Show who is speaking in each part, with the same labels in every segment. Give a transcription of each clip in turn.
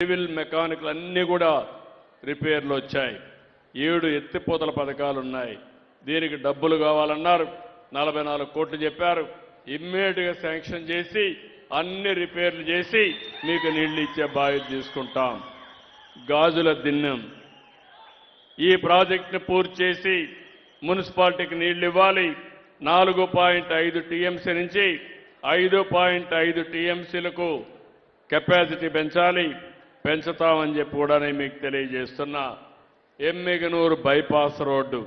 Speaker 1: Civil mechanical అన్నీ కూడా రిపేర్లు వచ్చాయి. 7 ఎత్తిపోతల పథకాలు ఉన్నాయి. దీనికి డబ్బులు కావాలన్నారు. 44 కోట్లు చెప్పారు. ఇమ్మీడియట్గా శాంక్షన్ చేసి అన్ని రిపేర్లు చేసి మీకు నీళ్లు ఇచ్చే బాధ్యత తీసుకుంటాం. గాజుల దిన్నెం ఈ ప్రాజెక్టును పూర్తి చేసి మున్సిపాలిటీకి నీళ్లు ఇవ్వాలి. 4.5 టీఎంసీ నుంచి 5.5 టీఎంసీలకు కెపాసిటీ పెంచుతామని చెప్పి కూడా నేను మీకు తెలియజేస్తున్నా. ఎమ్మిగనూరు బైపాస్ రోడ్డు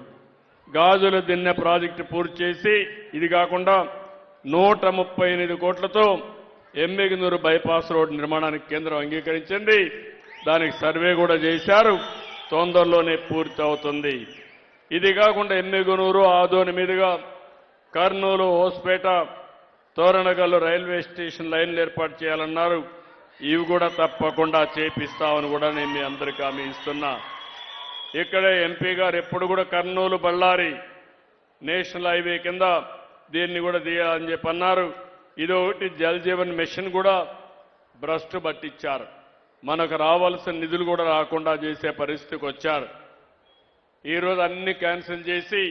Speaker 1: గాజుల దిన్నె ప్రాజెక్టు పూర్తి చేసి ఇది కాకుండా 138 కోట్లతో ఎమ్మిగనూరు బైపాస్ రోడ్డు నిర్మాణానికి కేంద్రం అంగీకరించింది. దానికి సర్వే కూడా చేశారు. తొందరలోనే పూర్తి అవుతుంది. ఇది కాకుండా ఎమ్మిగనూరు ఆదోని మీదుగా కర్నూలు హోస్పేట తోరణగల్లు రైల్వే స్టేషన్ లైన్లు ఏర్పాటు చేయాలన్నారు. ఇవి కూడా తప్పకుండా చేపిస్తామని కూడా నేను మీ అందరికీ హామీ ఇస్తున్నా. ఇక్కడే ఎంపీ గారు ఎప్పుడు కూడా కర్నూలు బళ్ళారి నేషనల్ హైవే కింద దీన్ని కూడా తీయాలని చెప్పి అన్నారు. ఇది ఒకటి జల్ జీవన్ మిషన్ కూడా భ్రష్టు పట్టించారు. మనకు రావాల్సిన నిధులు కూడా రాకుండా చేసే పరిస్థితికి వచ్చారు. ఈరోజు అన్ని క్యాన్సిల్ చేసి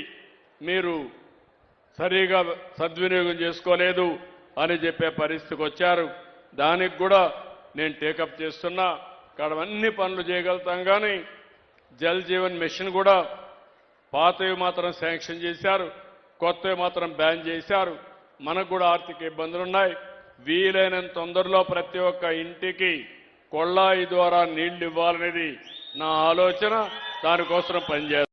Speaker 1: మీరు సరిగా సద్వినియోగం చేసుకోలేదు అని చెప్పే పరిస్థితికి వచ్చారు. దానికి కూడా నేను టేకప్ చేస్తున్నా. ఇక్కడ అన్ని పనులు చేయగలుగుతాం. కానీ జల్ జీవన్ మిషన్ కూడా పాతవి మాత్రం శాంక్షన్ చేశారు, కొత్తవి మాత్రం బ్యాన్ చేశారు. మనకు కూడా ఆర్థిక ఇబ్బందులు ఉన్నాయి. వీలైనంత తొందరలో ప్రతి ఒక్క ఇంటికి కొళాయి ద్వారా నీళ్లు ఇవ్వాలనేది నా ఆలోచన. దానికోసం పనిచేస్తాను.